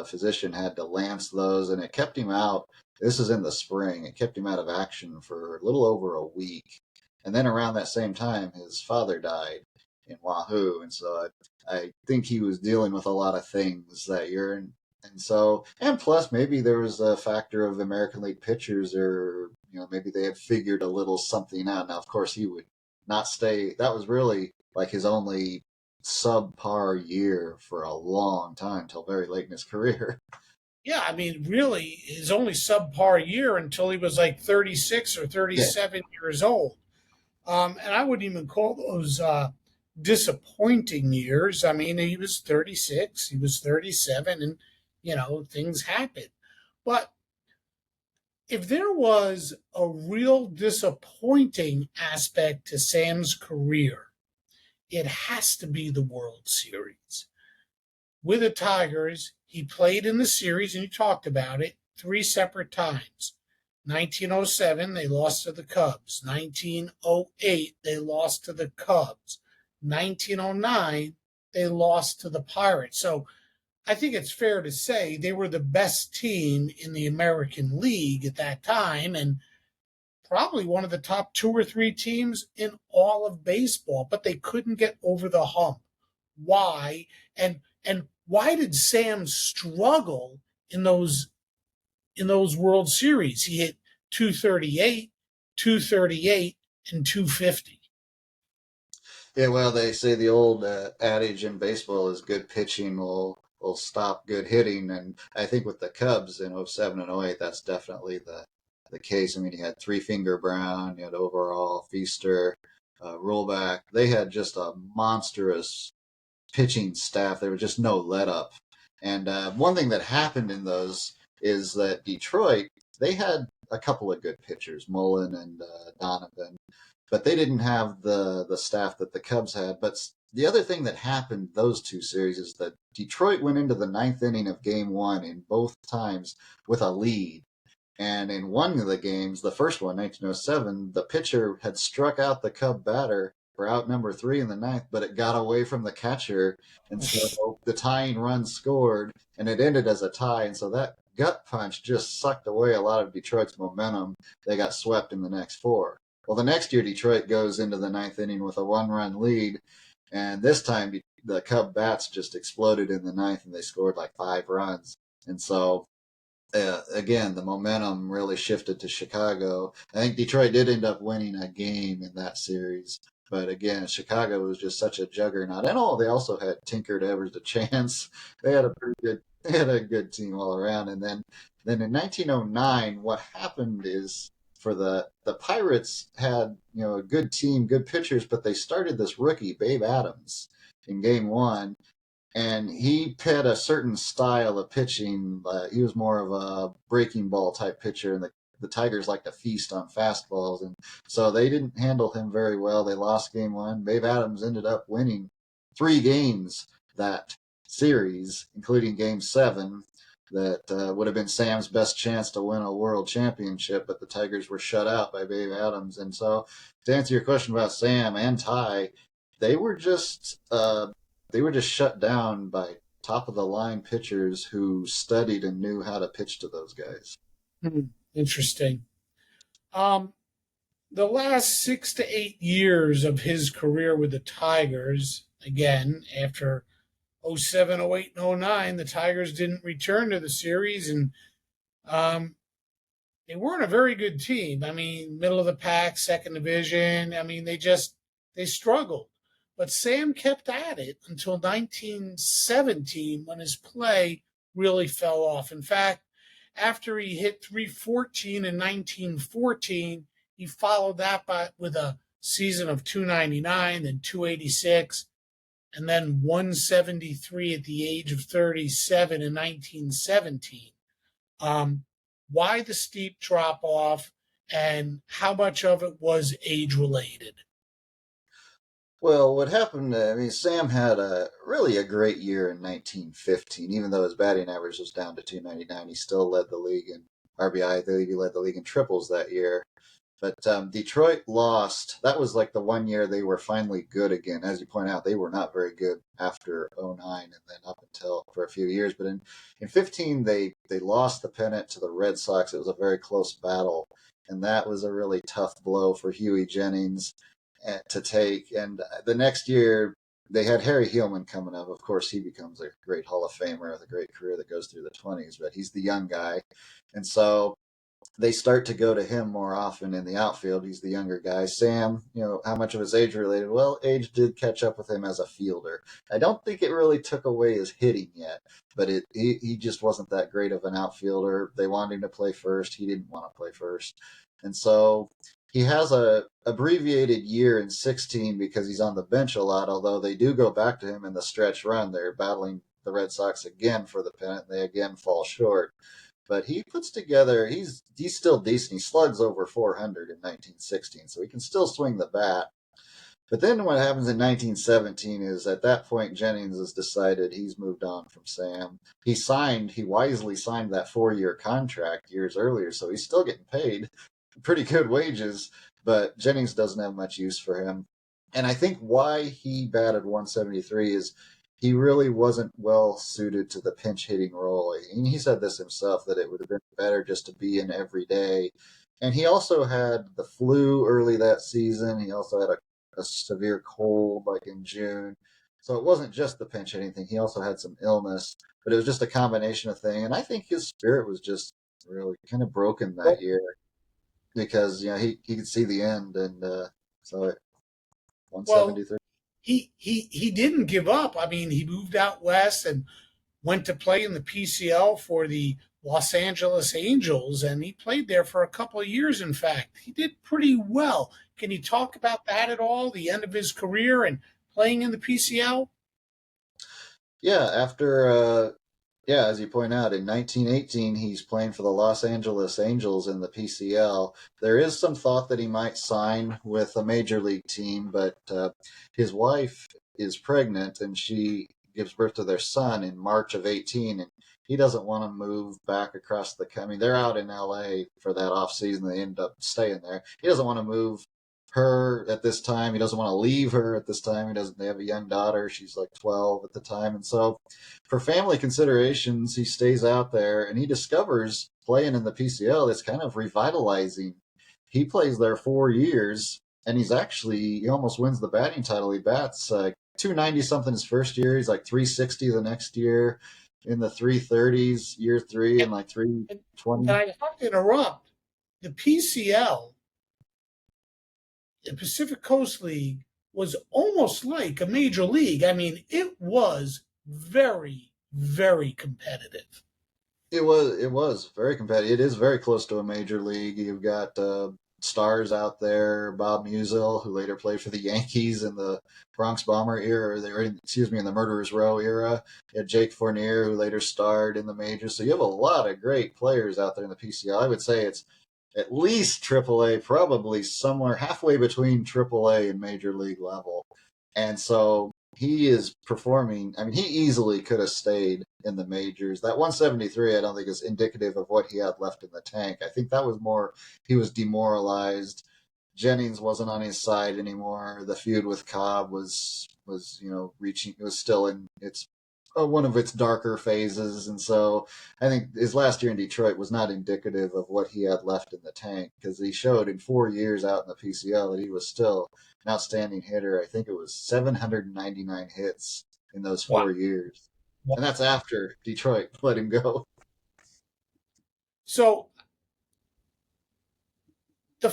physician had to lance those, and it kept him out. This is in the spring. It kept him out of action for a little over a week. And then around that same time, his father died in Wahoo, and so I think he was dealing with a lot of things that year. And so, and plus, maybe there was a factor of American League pitchers, or maybe they had figured a little something out. Now, of course, he would not stay. That was really like his only subpar year for a long time, till very late in his career. Yeah, I mean, really, his only subpar year until he was like 36 or Yeah. 37 years old. And I wouldn't even call those disappointing years. I mean, he was 36, he was 37, and, things happen. But if there was a real disappointing aspect to Sam's career, it has to be the World Series. With the Tigers, he played in the series, and you talked about it, three separate times. 1907, they lost to the Cubs. 1908, they lost to the Cubs. 1909, they lost to the Pirates. So I think it's fair to say they were the best team in the American League at that time, and probably one of the top two or three teams in all of baseball, but they couldn't get over the hump. Why? And why did Sam struggle in those World Series? He hit 238, 238, and 250. Yeah, well, they say the old adage in baseball is good pitching will stop good hitting, and I think with the Cubs in '07 and '08, that's definitely the case. I mean, you had Three Finger Brown, you had Overall, Feaster, Rollback. They had just a monstrous pitching staff. There was just no let up. And one thing that happened in those is that Detroit, they had a couple of good pitchers, Mullen and Donovan, but they didn't have the staff that the Cubs had. But the other thing that happened those two series is that Detroit went into the ninth inning of Game 1 in both times with a lead. And in one of the games, the first one, 1907, the pitcher had struck out the Cub batter for out number 3 in the ninth, but it got away from the catcher. And so the tying run scored, and it ended as a tie. And so that gut punch just sucked away a lot of Detroit's momentum. They got swept in the next 4. Well, the next year, Detroit goes into the ninth inning with a 1-run lead. And this time, the Cub bats just exploded in the ninth, and they scored like 5 runs. And so again, the momentum really shifted to Chicago. I think Detroit did end up winning a game in that series. But again, Chicago was just such a juggernaut. And they also had Tinker, Evers, DeChance. They had a good team all around. And then in 1909, what happened is for the Pirates had, a good team, good pitchers, but they started this rookie, Babe Adams, in Game 1. And he had a certain style of pitching. He was more of a breaking ball type pitcher, and the Tigers like to feast on fastballs. And so they didn't handle him very well. They lost Game 1. Babe Adams ended up winning 3 games that series, including Game 7, that would have been Sam's best chance to win a world championship, but the Tigers were shut out by Babe Adams. And so to answer your question about Sam and Ty, they were just shut down by top of the line pitchers who studied and knew how to pitch to those guys. Interesting. The last 6 to 8 years of his career with the Tigers, again, after 07, 08, and 09, the Tigers didn't return to the series, and they weren't a very good team. I mean, middle of the pack, second division. I mean, they struggled. But Sam kept at it until 1917 when his play really fell off. In fact, after he hit 314 in 1914, he followed that with a season of 299, then 286, and then 173 at the age of 37 in 1917. Um, why the steep drop off, and how much of it was age related? Well, what happened, I mean, Sam had really a great year in 1915. Even though his batting average was down to 299, he still led the league in RBI. I believe he led the league in triples that year. But Detroit lost. That was like the one year they were finally good again. As you point out, they were not very good after '09 and then up until for a few years. But in 15, they lost the pennant to the Red Sox. It was a very close battle. And that was a really tough blow for Huey Jennings to take. And the next year, they had Harry Hillman coming up. Of course, he becomes a great Hall of Famer with a great career that goes through the 20s, but he's the young guy. And so they start to go to him more often in the outfield. He's the younger guy. Sam, how much of his age related? Well, age did catch up with him as a fielder. I don't think it really took away his hitting yet, but he just wasn't that great of an outfielder. They wanted him to play first. He didn't want to play first. And so he has a abbreviated year in 16 because he's on the bench a lot, although they do go back to him in the stretch run. They're battling the Red Sox again for the pennant. They again fall short. But he puts together, he's still decent. He slugs over 400 in 1916, so he can still swing the bat. But then what happens in 1917 is at that point, Jennings has decided he's moved on from Sam. He wisely signed that 4-year contract years earlier, so he's still getting paid pretty good wages, but Jennings doesn't have much use for him. And I think why he batted 173 is he really wasn't well suited to the pinch hitting role. And he said this himself, that it would have been better just to be in every day. And he also had the flu early that season. He also had a severe cold like in June. So it wasn't just the pinch hitting thing. He also had some illness, but it was just a combination of things. And I think his spirit was just really kind of broken that year because he could see the end, and so at Well, 173. he didn't give up. I mean, he moved out west and went to play in the PCL for the Los Angeles Angels, and he played there for a couple of years. In fact, he did pretty well. Can you talk about that at all? The end of his career and playing in the PCL? Yeah, as you point out, in 1918, he's playing for the Los Angeles Angels in the PCL. There is some thought that he might sign with a major league team, but his wife is pregnant and she gives birth to their son in March of 18, and he doesn't want to move back across the. I mean, they're out in LA for that off season. They end up staying there. He doesn't want to move her at this time. He doesn't want to leave her at this time. They have a young daughter. She's like 12 at the time. And so for family considerations, he stays out there and he discovers playing in the PCL that's kind of revitalizing. He plays there 4 years and he almost wins the batting title. He bats 290 something his first year. He's like 360 the next year, in the 330s year 3, and like 320. And I have to interrupt. The PCL, the Pacific Coast League, was almost like a major league. I mean, it was very, very competitive. It was very competitive. It is very close to a major league. You've got stars out there, Bob Musial, who later played for the Yankees in the Bronx Bomber era, in the Murderers Row era. You had Jake Fournier, who later starred in the majors. So you have a lot of great players out there in the PCL. I would say it's at least AAA, probably somewhere halfway between AAA and major league level. And so he is performing. I mean, he easily could have stayed in the majors. That 173, I don't think is indicative of what he had left in the tank. I think that was more he was demoralized. Jennings wasn't on his side anymore. The feud with Cobb was reaching. It was still in its one of its darker phases, and so I think his last year in Detroit was not indicative of what he had left in the tank, because he showed in 4 years out in the PCL that he was still an outstanding hitter. I think it was 799 hits in those Wow. 4 years, and that's after Detroit let him go. So the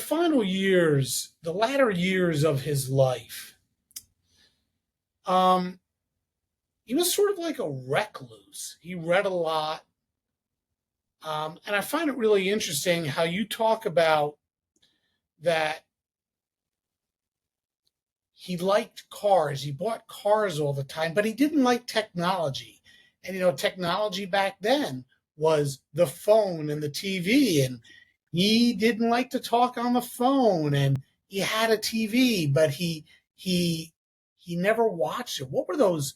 latter years of his life, Um, he was sort of like a recluse. He read a lot. And I find it really interesting how you talk about that he liked cars. He bought cars all the time, but he didn't like technology. And, technology back then was the phone and the TV. And he didn't like to talk on the phone. And he had a TV, but he never watched it. What were those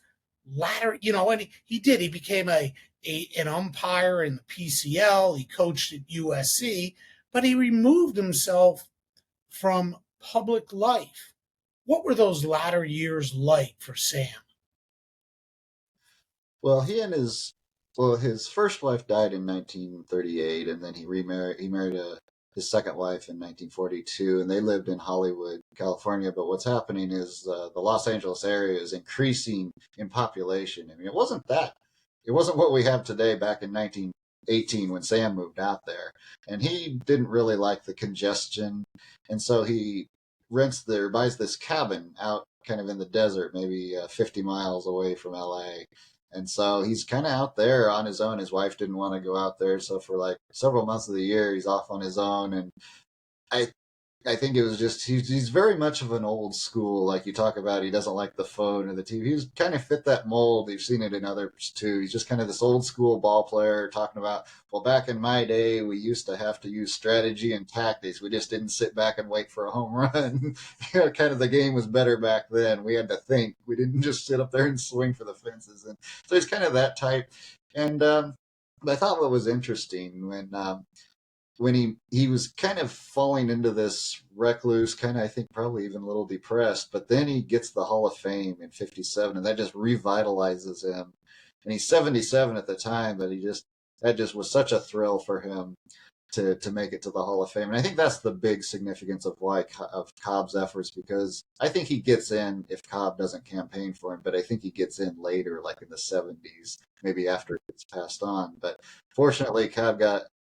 latter, and he did. He became an umpire in the PCL. He coached at USC, but he removed himself from public life. What were those latter years like for Sam? Well, his first wife died in 1938, and then he remarried. He married his second wife in 1942, and they lived in Hollywood, California. But what's happening is the Los Angeles area is increasing in population. I mean, it wasn't what we have today back in 1918 when Sam moved out there, and he didn't really like the congestion, and so he buys this cabin out kind of in the desert, maybe 50 miles away from LA. And so he's kind of out there on his own. His wife didn't want to go out there. So for like several months of the year, he's off on his own. And I I think it was just he's very much of an old school, like you talk about. He doesn't like the phone or the TV. He's kind of fit that mold. You've seen it in others too. He's just kind of this old school ball player talking about, well, back in my day, we used to have to use strategy and tactics. We just didn't sit back and wait for a home run. Kind of the game was better back then. We had to think. We didn't just sit up there and swing for the fences. And so he's kind of that type. And I thought what was interesting when he was kind of falling into this recluse, kind of, I think, probably even a little depressed, but then he gets the Hall of Fame in 57, and that just revitalizes him. And he's 77 at the time, but that just was such a thrill for him to make it to the Hall of Fame. And I think that's the big significance of Cobb's efforts, because I think he gets in if Cobb doesn't campaign for him, but I think he gets in later, like in the 70s, maybe after it's passed on. But fortunately,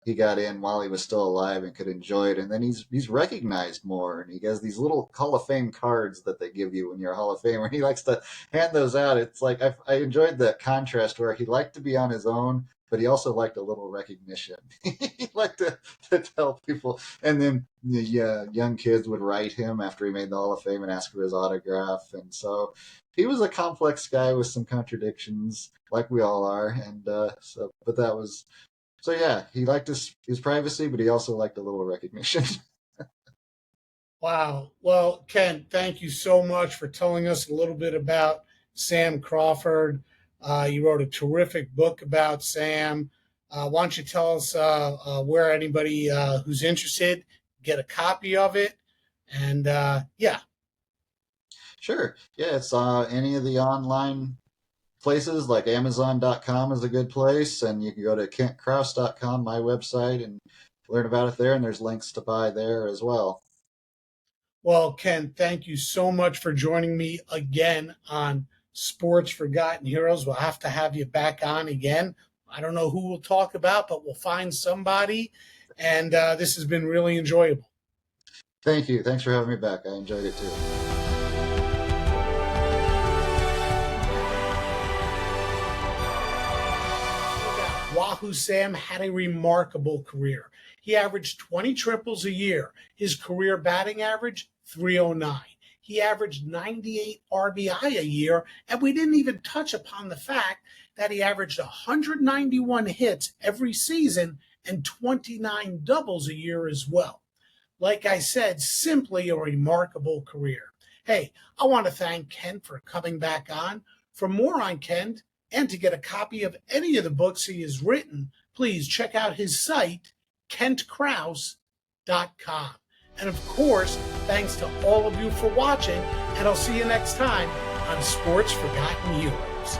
he got in while he was still alive and could enjoy it. And then he's recognized more, and he has these little Hall of Fame cards that they give you when you're a Hall of Famer. And he likes to hand those out. It's like I enjoyed the contrast where he liked to be on his own, but he also liked a little recognition. He liked to tell people. And then young kids would write him after he made the Hall of Fame and ask for his autograph. And so he was a complex guy with some contradictions, like we all are. And but that was. So yeah, he liked his privacy, but he also liked a little recognition. Wow. Well, Ken, thank you so much for telling us a little bit about Sam Crawford. You wrote a terrific book about Sam. Why don't you tell us where anybody who's interested get a copy of it? And yeah. Sure. Yeah, it's any of the online places, like Amazon.com is a good place, and you can go to KentKrause.com, my website, and learn about it there, and there's links to buy there as well. Well, Ken, thank you so much for joining me again on Sports Forgotten Heroes. We'll have to have you back on again. I don't know who we'll talk about, but we'll find somebody. And this has been really enjoyable. Thank you. Thanks for having me back. I enjoyed it too. Wahoo Sam had a remarkable career. He averaged 20 triples a year. His career batting average, 309. He averaged 98 RBI a year, and we didn't even touch upon the fact that he averaged 191 hits every season and 29 doubles a year as well. Like I said, simply a remarkable career. Hey, I want to thank Ken for coming back on. For more on Ken, and to get a copy of any of the books he has written, please check out his site, KentKrause.com. And of course, thanks to all of you for watching, and I'll see you next time on Sports Forgotten Heroes.